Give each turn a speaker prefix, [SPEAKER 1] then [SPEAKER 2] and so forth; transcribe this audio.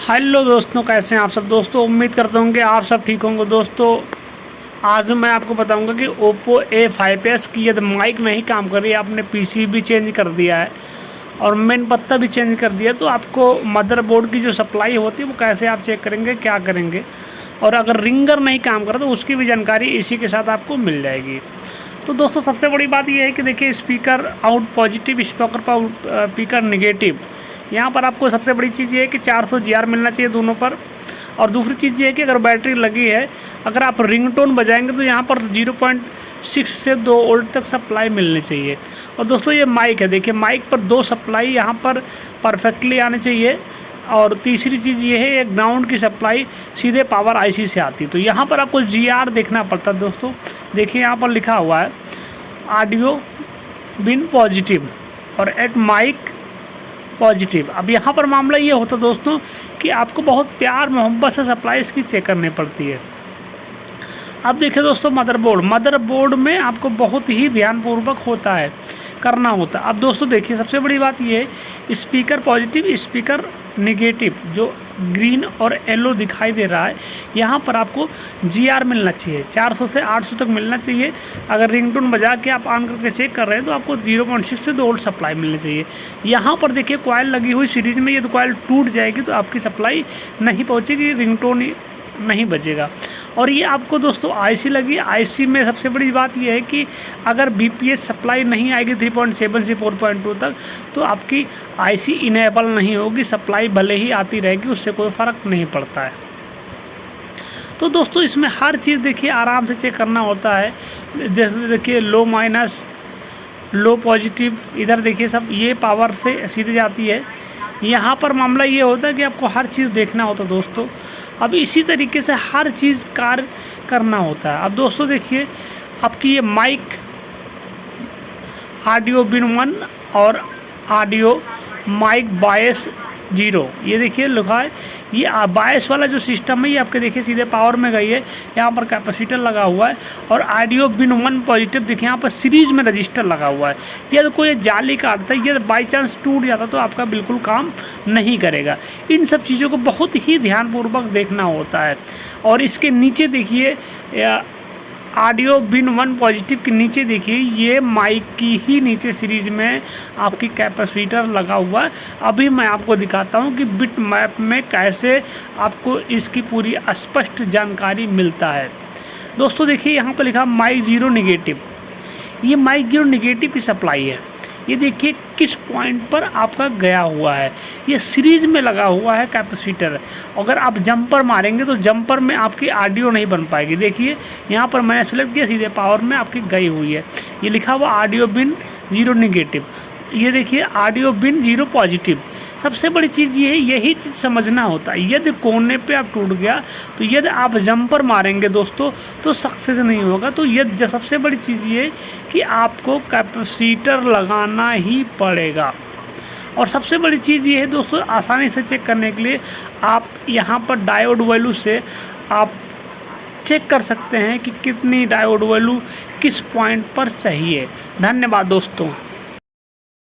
[SPEAKER 1] Hello दोस्तों, कैसे हैं आप सब। दोस्तों उम्मीद करता हूँ कि आप सब ठीक होंगे। दोस्तों आज मैं आपको बताऊंगा कि Oppo A5s की यदि माइक नहीं काम कर रही है, आपने पीसी भी चेंज कर दिया है और मेन पत्ता भी चेंज कर दिया, तो आपको मदरबोर्ड की जो सप्लाई होती है वो कैसे आप चेक करेंगे, क्या करेंगे। और अगर रिंगर नहीं काम कर रहा तो उसकी भी जानकारी इसी के साथ आपको मिल जाएगी। तो दोस्तों सबसे बड़ी बात यह है कि देखिए, speaker out positive, speaker negative. यहाँ पर आपको सबसे बड़ी चीज़ ये है कि 400 GR मिलना चाहिए दोनों पर। और दूसरी चीज़ ये है कि अगर बैटरी लगी है, अगर आप रिंगटोन बजाएंगे तो यहाँ पर 0.6 से 2 वोल्ट तक सप्लाई मिलनी चाहिए। और दोस्तों ये माइक है, देखिए माइक पर 2 सप्लाई यहाँ पर परफेक्टली आनी चाहिए। और तीसरी चीज़ ये है, एक ग्राउंड की सप्लाई सीधे पावर आईसी से आती है। तो यहाँ पर आपको GR देखना पड़ता है। दोस्तों देखिए यहाँ पर लिखा हुआ है ऑडियो बिन पॉजिटिव और एट माइक पॉजिटिव। अब यहाँ पर मामला ये होता है दोस्तों कि आपको बहुत प्यार मोहब्बत से सप्लाई इसकी चेक करनी पड़ती है। अब देखिए दोस्तों, मदरबोर्ड में आपको बहुत ही ध्यानपूर्वक करना होता है। अब दोस्तों देखिए, सबसे बड़ी बात ये है, स्पीकर पॉजिटिव, स्पीकर निगेटिव, जो ग्रीन और येलो दिखाई दे रहा है, यहाँ पर आपको GR मिलना चाहिए। 400 से 800 तक मिलना चाहिए। अगर रिंगटोन बजा के आप ऑन करके चेक कर रहे हैं तो आपको 0.6 से 2 वोल्ट सप्लाई मिलनी चाहिए। यहाँ पर देखिए कॉइल लगी हुई सीरीज में, ये तो कॉइल टूट जाएगी तो आपकी सप्लाई नहीं पहुँचेगी, रिंगटोन नहीं बजेगा। और ये आपको दोस्तों आईसी लगी। आईसी में सबसे बड़ी बात ये है कि अगर BPS सप्लाई नहीं आएगी 3.7 से 4.2 तक, तो आपकी आईसी इनेबल नहीं होगी। सप्लाई भले ही आती रहेगी, उससे कोई फ़र्क नहीं पड़ता है। तो दोस्तों इसमें हर चीज़ देखिए आराम से चेक करना होता है। जैसे देखिए लो माइनस, लो पॉजिटिव, इधर देखिए सब ये पावर से सीधे जाती है। यहाँ पर मामला ये होता है कि आपको हर चीज़ देखना होता है दोस्तों। अब इसी तरीके से हर चीज़ कार्य करना होता है। अब दोस्तों देखिए, आपकी ये माइक ऑडियो बिन 1 और ऑडियो माइक बायस 0, ये देखिए लिखा है। ये बायस वाला जो सिस्टम है ये आपके देखिए सीधे पावर में गई है। यहाँ पर कैपेसिटर लगा हुआ है। और ऑडियो बिन 1 पॉजिटिव देखिए यहाँ पर सीरीज में रजिस्टर लगा हुआ है। यदि कोई जाली काटता है, यदि बाई चांस टूट जाता तो आपका बिल्कुल काम नहीं करेगा। इन सब चीज़ों को बहुत ही ध्यानपूर्वक देखना होता है। और इसके नीचे देखिए ऑडियो बिन 1 पॉजिटिव के नीचे देखिए, ये माइक की ही नीचे सीरीज में आपकी कैपेसिटर लगा हुआ है। अभी मैं आपको दिखाता हूँ कि बिट मैप में कैसे आपको इसकी पूरी स्पष्ट जानकारी मिलता है। दोस्तों देखिए यहाँ पर लिखा माइक 0 निगेटिव। ये माइक 0 निगेटिव की सप्लाई है। ये देखिए किस पॉइंट पर आपका गया हुआ है। ये सीरीज में लगा हुआ है कैपेसिटर। अगर आप जंपर मारेंगे तो जंपर में आपकी ऑडियो नहीं बन पाएगी। देखिए यहाँ पर मैंने सेलेक्ट किया, सीधे पावर में आपकी गई हुई है। ये लिखा हुआ ऑडियो बिन 0 निगेटिव। ये देखिए ऑडियो बिन 0 पॉजिटिव। सबसे बड़ी चीज़ ये है, यही चीज़ समझना होता है। यदि कोने पे आप टूट गया तो यदि आप जंपर मारेंगे दोस्तों तो सक्सेस नहीं होगा। तो यदि सबसे बड़ी चीज़ ये है कि आपको कैपेसिटर लगाना ही पड़ेगा। और सबसे बड़ी चीज़ ये है दोस्तों, आसानी से चेक करने के लिए आप यहाँ पर डायोड वैल्यू से आप चेक कर सकते हैं कि कितनी डायोड वैल्यू किस पॉइंट पर चाहिए। धन्यवाद दोस्तों।